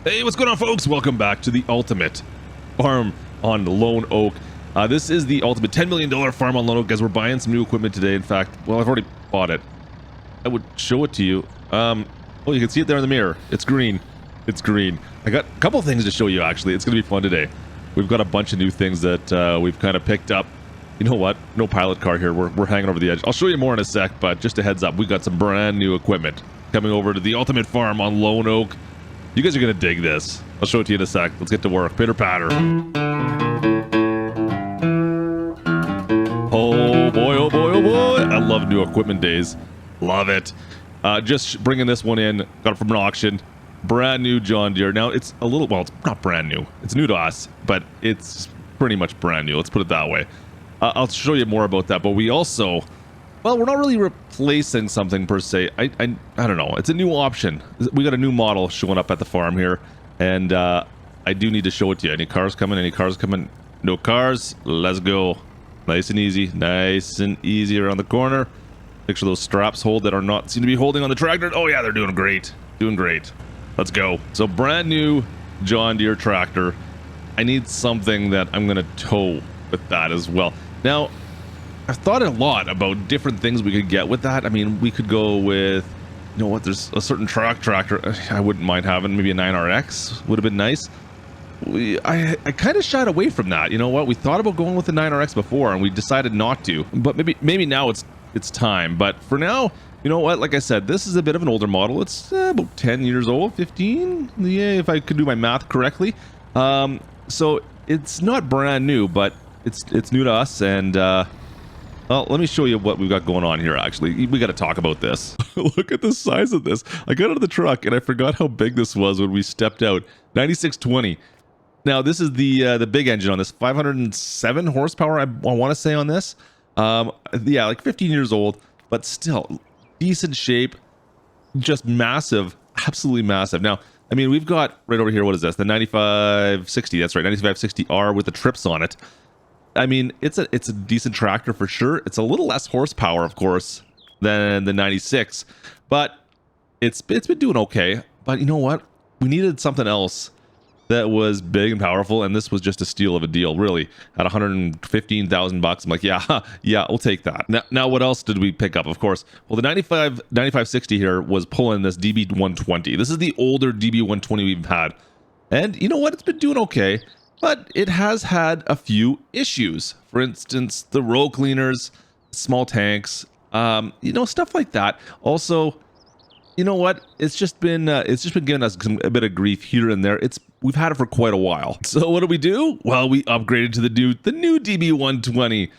Hey, what's going on, folks? Welcome back to the ultimate farm on Lone Oak. This is the ultimate $10 million farm on Lone Oak, guys. We're buying some new equipment today. In fact, well, I've already bought it. I would show it to you. Oh, you can see it there in the mirror. It's green. It's green. I got a couple things to show you, actually. It's going to be fun today. We've got a bunch of new things that we've kind of picked up. You know what? No pilot car here. We're hanging over the edge. I'll show you more in a sec, but just a heads up. We got some brand new equipment coming over to the ultimate farm on Lone Oak. You guys are going to dig this. I'll show it to you in a sec. Let's get to work. Pitter patter. Oh boy, oh boy, oh boy. I love new equipment days. Love it. Just bringing this one in. Got it from an auction. Brand new John Deere. Now, it's a little, well, it's not brand new. It's new to us, but it's pretty much brand new. Let's put it that way. I'll show you more about that, but we also... Well, we're not really replacing something per se. I don't know. It's a new option. We got a new model showing up at the farm here, and I do need to show it to you. Any cars coming? Any cars coming? No cars. Let's go. Nice and easy. Nice and easy around the corner. Make sure those straps hold that are not seem to be holding on the tractor. Oh yeah, they're doing great. Doing great. Let's go. So brand new John Deere tractor. I need something that I'm going to tow with that as well. Now, I've thought a lot about different things we could get with that. I mean, we could go with, you know what, there's a certain tractor I wouldn't mind having. Maybe a 9RX would have been nice. I kind of shied away from that. You know what? We thought about going with the 9RX before, and we decided not to. But maybe now it's time. But for now, you know what? Like I said, this is a bit of an older model. It's about 10 years old, 15. Yeah, if I could do my math correctly. So it's not brand new, but it's new to us, and well, let me show you what we've got going on here, actually. We got to talk about this. Look at the size of this. I got out of the truck, and I forgot how big this was when we stepped out. 9620. Now, this is the big engine on this. 507 horsepower, I want to say, on this. Yeah, like 15 years old, but still decent shape. Just massive. Absolutely massive. Now, I mean, we've got right over here, what is this? The 9560. That's right, 9560R with the trips on it. I mean, it's a decent tractor for sure. It's a little less horsepower, of course, than the 96, but it's been doing okay. But you know what? We needed something else that was big and powerful, and this was just a steal of a deal, really. At $115,000, I'm like, yeah, I'll take that. Now, what else did we pick up? Of course, well, the 9560 here was pulling this DB120. This is the older DB120 we've had, and you know what? It's been doing okay. But it has had a few issues. For instance, the row cleaners, small tanks, you know, stuff like that. Also, you know what? It's just been giving us a bit of grief here and there. We've had it for quite a while. So what do? Well, we upgraded to the new DB120.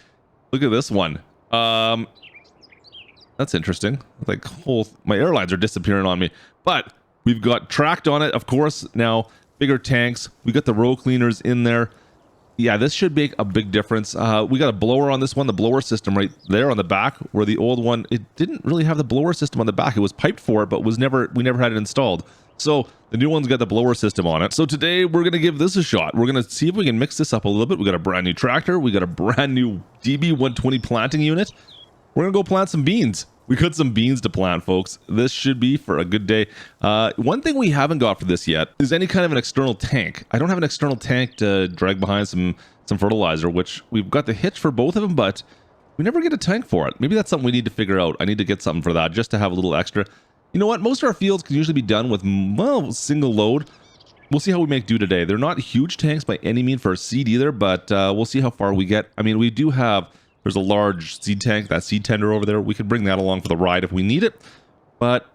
Look at this one. That's interesting. Like my airlines are disappearing on me. But we've got tracked on it, of course. Now, bigger tanks. We got the row cleaners in there. Yeah, this should make a big difference. We got a blower on this one, the blower system right there on the back, where the old one, it didn't really have the blower system on the back. It was piped for it, but we never had it installed. So the new one's got the blower system on it. So today we're going to give this a shot. We're going to see if we can mix this up a little bit. We got a brand new tractor. We got a brand new DB120 planting unit. We're going to go plant some beans. We got some beans to plant, folks. This should be for a good day. One thing we haven't got for this yet is any kind of an external tank. I don't have an external tank to drag behind some fertilizer, which we've got the hitch for both of them, but we never get a tank for it. Maybe that's something we need to figure out. I need to get something for that just to have a little extra. You know what? Most of our fields can usually be done with, well, single load. We'll see how we make do today. They're not huge tanks by any means for a seed either, but we'll see how far we get. I mean, we do have... There's a large seed tank, that seed tender over there. We could bring that along for the ride if we need it. But,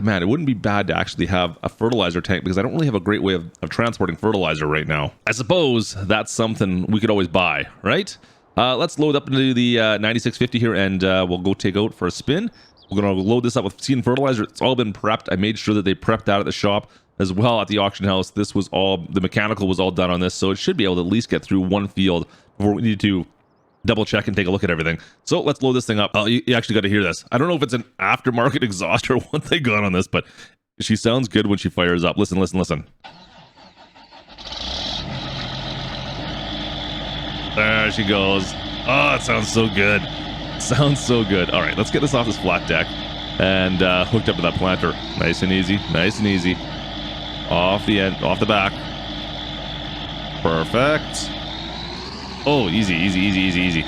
man, it wouldn't be bad to actually have a fertilizer tank because I don't really have a great way of transporting fertilizer right now. I suppose that's something we could always buy, right? Let's load up into the 9650 here, and we'll go take out for a spin. We're going to load this up with seed and fertilizer. It's all been prepped. I made sure that they prepped that at the shop as well at the auction house. This was all, the mechanical was all done on this, so it should be able to at least get through one field before we need to double check and take a look at everything. So let's load this thing up. Oh, you actually got to hear this. I don't know if it's an aftermarket exhaust or what they got on this, but she sounds good when she fires up. Listen. There she goes. Oh, it sounds so good. Sounds so good. All right, let's get this off this flat deck and hooked up to that planter. Nice and easy. Off the end, off the back. Perfect. Oh, easy, easy, easy, easy, easy.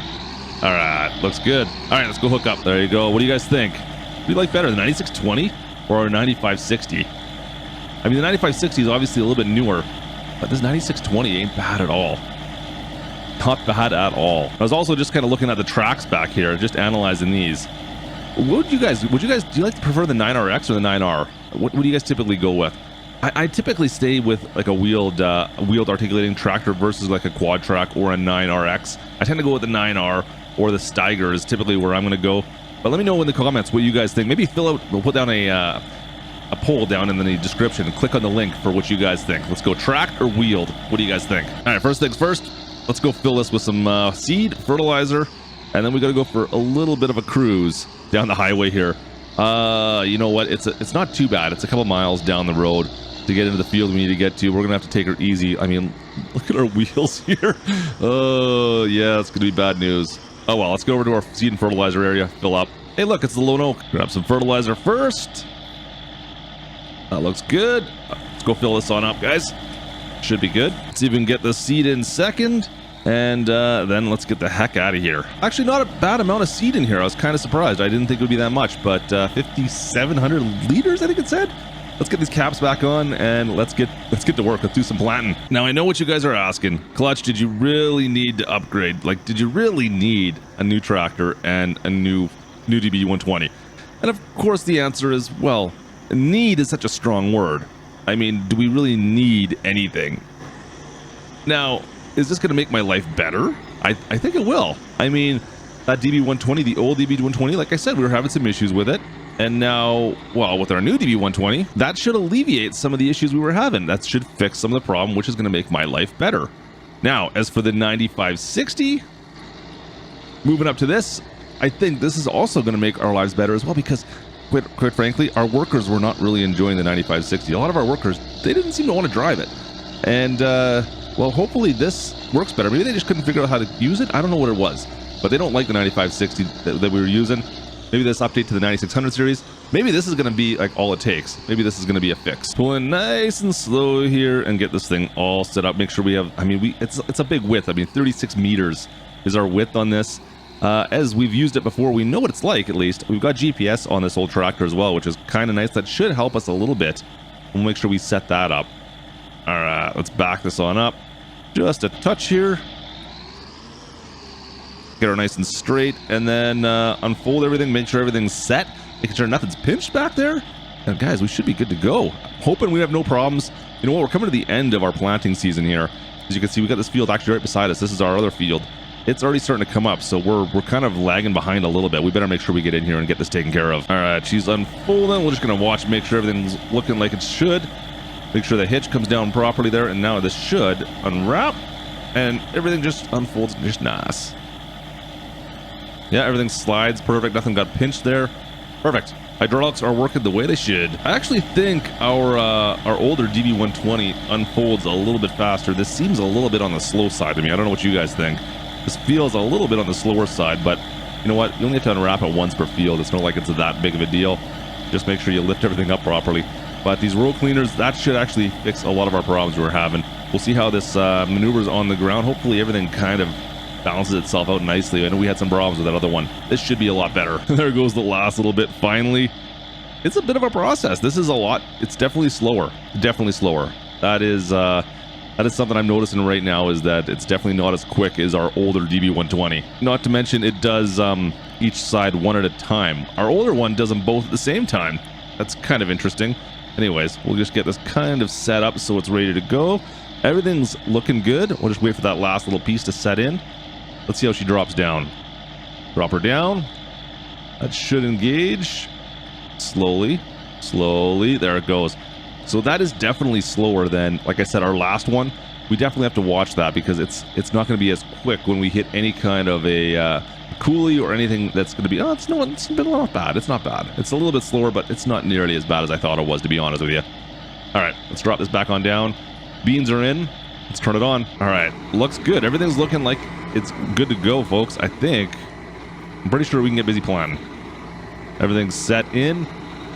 All right, looks good. All right, let's go hook up. There you go. What do you guys think? What do you like better, the 9620 or a 9560? I mean, the 9560 is obviously a little bit newer, but this 9620 ain't bad at all. Not bad at all. I was also just kind of looking at the tracks back here, just analyzing these. What would you guys, do you like to prefer the 9RX or the 9R? What do you guys typically go with? I typically stay with like a wheeled articulating tractor versus like a quad track or a 9RX. I tend to go with the 9R or the Steiger is typically where I'm going to go. But let me know in the comments what you guys think. Maybe we'll put down a poll down in the description and click on the link for what you guys think. Let's go tracked or wheeled. What do you guys think? All right, first things first, let's go fill this with some seed, fertilizer, and then we got to go for a little bit of a cruise down the highway here. You know what? It's not too bad. It's a couple miles down the road to get into the field we need to get to. We're gonna have to take her easy. I mean, look at our wheels here. Oh yeah, it's gonna be bad news. Oh well, let's go over to our seed and fertilizer area, fill up. Hey look, it's the Lone Oak. Grab some fertilizer first. That looks good. Let's go fill this on up, guys. Should be good. Let's see if we can get the seed in second. And then let's get the heck out of here. Actually, not a bad amount of seed in here. I was kind of surprised. I didn't think it would be that much, but 5,700 liters, I think it said. Let's get these caps back on and let's get to work. Let's do some planting. Now, I know what you guys are asking. Clutch, did you really need to upgrade? Like, did you really need a new tractor and a new DB120? And of course, the answer is, well, need is such a strong word. I mean, do we really need anything? Now, is this going to make my life better? I think it will. I mean, that DB120, the old DB120, like I said, we were having some issues with it. And now, well, with our new DB120, that should alleviate some of the issues we were having. That should fix some of the problem, which is going to make my life better. Now, as for the 9560, moving up to this, I think this is also going to make our lives better as well because, quite frankly, our workers were not really enjoying the 9560. A lot of our workers, they didn't seem to want to drive it. And, well, hopefully this works better. Maybe they just couldn't figure out how to use it. I don't know what it was, but they don't like the 9560 that we were using. Maybe this update to the 9600 series. Maybe this is going to be like all it takes. Maybe this is going to be a fix. Pulling nice and slow here and get this thing all set up. Make sure we have, I mean, it's a big width. I mean, 36 meters is our width on this. As we've used it before, we know what it's like at least. We've got GPS on this old tractor as well, which is kind of nice. That should help us a little bit. We'll make sure we set that up. All right, let's back this on up. Just a touch here. Get her nice and straight, and then unfold everything, make sure everything's set, making sure nothing's pinched back there. And guys, we should be good to go. Hoping we have no problems. You know what, we're coming to the end of our planting season here. As you can see, we got this field actually right beside us. This is our other field. It's already starting to come up, so we're kind of lagging behind a little bit. We better make sure we get in here and get this taken care of. All right, she's unfolding. We're just gonna watch, make sure everything's looking like it should. Make sure the hitch comes down properly there, and now this should unwrap, and everything just unfolds just nice. Yeah, everything slides perfect. Nothing got pinched there. Perfect. Hydraulics are working the way they should. I actually think our older DB120 unfolds a little bit faster. This seems a little bit on the slow side to me. I don't know what you guys think. This feels a little bit on the slower side, but you know what? You only have to unwrap it once per field. It's not like it's that big of a deal. Just make sure you lift everything up properly. But these roll cleaners, that should actually fix a lot of our problems we were having. We'll see how this maneuvers on the ground. Hopefully everything kind of balances itself out nicely. I know we had some problems with that other one. This should be a lot better. There goes the last little bit. Finally, it's a bit of a process. This is a lot. It's definitely slower. Definitely slower. That is something I'm noticing right now, is that it's definitely not as quick as our older DB120. Not to mention it does each side one at a time. Our older one does them both at the same time. That's kind of interesting. Anyways, we'll just get this kind of set up so it's ready to go. Everything's looking good. We'll just wait for that last little piece to set in. Let's see how she drops down. Drop her down. That should engage. Slowly. Slowly. There it goes. So that is definitely slower than, like I said, our last one. We definitely have to watch that because it's not going to be as quick when we hit any kind of a coolie or anything that's going to be, it's not bad. It's not bad. It's a little bit slower, but it's not nearly as bad as I thought it was, to be honest with you. All right, let's drop this back on down. Beans are in. Let's turn it on. All right, looks good. Everything's looking like it's good to go, folks. I think. I'm pretty sure we can get busy planning. Everything's set in.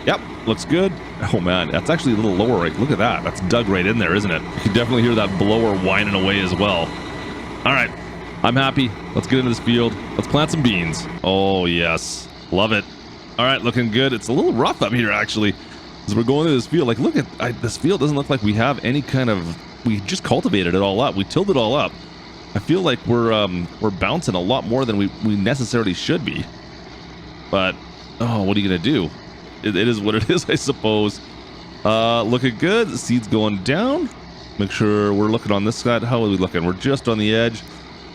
Yep, looks good. Oh man, that's actually a little lower. Right? Look at that. That's dug right in there, isn't it? You can definitely hear that blower whining away as well. All right, I'm happy. Let's get into this field. Let's plant some beans. Oh yes, love it. All right, looking good. It's a little rough up here actually, as we're going through this field. Like, look at this field. Doesn't look like we have any kind of. We just cultivated it all up. We tilled it all up. I feel like we're bouncing a lot more than we necessarily should be. But oh, what are you gonna do? It is what it is, I suppose. Looking good. The seed's going down. Make sure we're looking on this side. How are we looking? We're just on the edge.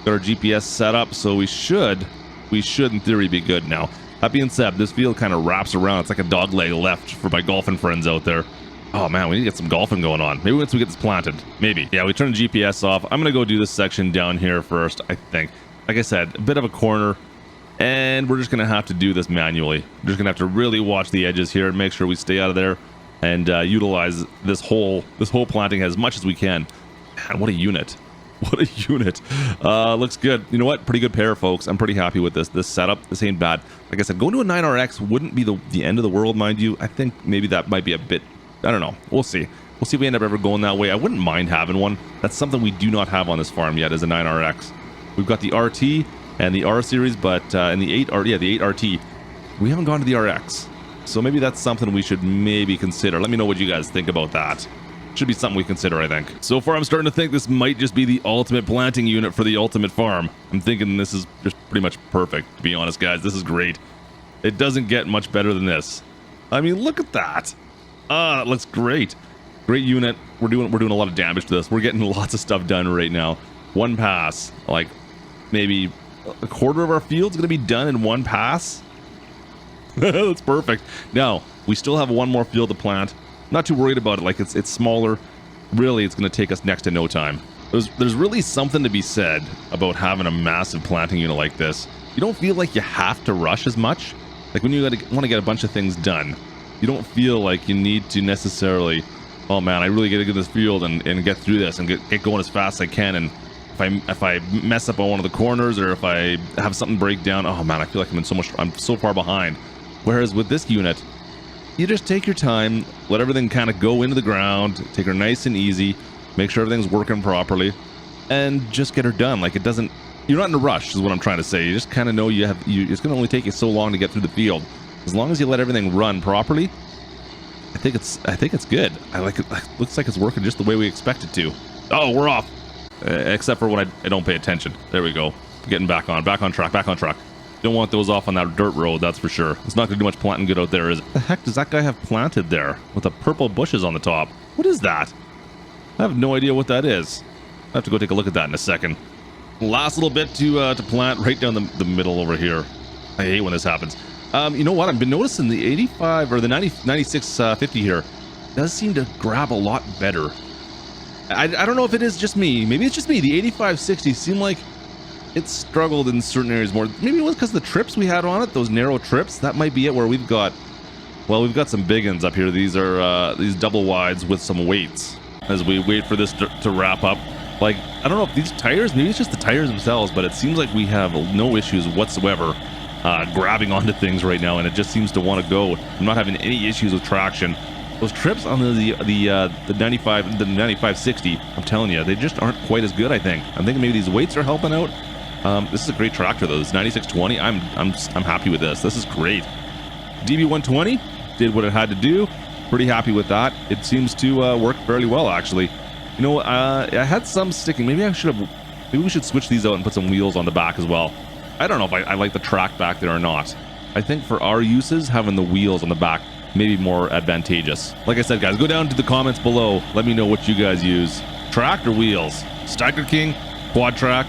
Got our GPS set up, so we should in theory be good now. That being said, this field kind of wraps around. It's like a dog leg left for my golfing friends out there. Oh man, we need to get some golfing going on. Maybe once we get this planted. Maybe. Yeah, we turn the GPS off. I'm gonna go do this section down here first, I think. Like I said, a bit of a corner, and we're just gonna have to do this manually. We're just gonna have to really watch the edges here and make sure we stay out of there and utilize this whole planting as much as we can. Man, what a unit. What a unit. Looks good. You know what? Pretty good pair, folks. I'm pretty happy with this setup. This ain't bad. Like I said, going to a 9RX wouldn't be the end of the world, mind you. I think maybe that might be a bit, I don't know. We'll see. We'll see if we end up ever going that way. I wouldn't mind having one. That's something we do not have on this farm yet, is a 9RX. We've got the RT and the R series, but and the 8 RT. We haven't gone to the RX. So maybe that's something we should maybe consider. Let me know what you guys think about that. Should be something we consider, I think. So far, I'm starting to think this might just be the ultimate planting unit for the ultimate farm. I'm thinking this is just pretty much perfect, to be honest, guys. This is great. It doesn't get much better than this. I mean, look at that. That looks great. Great unit. We're doing a lot of damage to this. We're getting lots of stuff done right now. One pass, like maybe a quarter of our field's gonna be done in one pass. That's perfect. Now we still have one more field to plant. Not too worried about it. Like it's smaller. Really, it's going to take us next to no time. There's really something to be said about having a massive planting unit like this. You don't feel like you have to rush as much. Like when you want to get a bunch of things done, you don't feel like you need to necessarily, oh man, I really got to get this field and get through this and get going as fast as I can. And if I mess up on one of the corners or if I have something break down, oh man, I feel like I'm so far behind. Whereas with this unit, you just take your time, let everything kind of go into the ground, take her nice and easy, make sure everything's working properly, and just get her done. Like you're not in a rush is what I'm trying to say. You just kind of know it's going to only take you so long to get through the field. As long as you let everything run properly, I think it's good. I like it. Looks like it's working just the way we expect it to. Oh, we're off. Except for when I don't pay attention. There we go. Getting back on track. Don't want those off on that dirt road, that's for sure. It's not going to do much planting good out there, is it? The heck does that guy have planted there with the purple bushes on the top? What is that? I have no idea what that is. I have to go take a look at that in a second. Last little bit to plant right down the middle over here. I hate when this happens. You know what? I've been noticing the 85 or the 9650 here does seem to grab a lot better. I don't know if it is just me. Maybe it's just me. The 8560 seemed like it struggled in certain areas more. Maybe it was because of the trips we had on it, those narrow trips. That might be it, where we've got some big ones up here. These are these double wides with some weights as we wait for this to wrap up. Like, I don't know if these tires, maybe it's just the tires themselves, but it seems like we have no issues whatsoever grabbing onto things right now, and it just seems to want to go. I'm not having any issues with traction. Those trips on the 9560, I'm telling you, they just aren't quite as good. I think maybe these weights are helping out. This is a great tractor though. This 9620. I'm happy with this. This is great. DB120 did what it had to do. Pretty happy with that. It seems to work fairly well actually. You know, I had some sticking. Maybe we should switch these out and put some wheels on the back as well. I don't know if I like the track back there or not. I think for our uses, having the wheels on the back may be more advantageous. Like I said, guys, go down to the comments below. Let me know what you guys use. Track or wheels? Stacker King, Quad Track,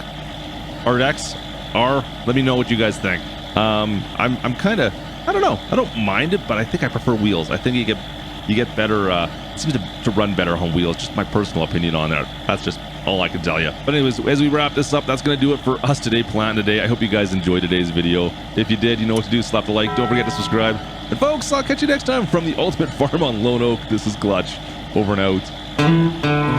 RX, R. Let me know what you guys think. I'm kind of, I don't know. I don't mind it, but I think I prefer wheels. I think you get better. It seems to run better on wheels. Just my personal opinion on that. That's just all I can tell you. But anyways, as we wrap this up, that's going to do it for us today, planting today. I hope you guys enjoyed today's video. If you did, you know what to do. Slap the like. Don't forget to subscribe. And folks, I'll catch you next time from the Ultimate Farm on Lone Oak. This is Clutch. Over and out.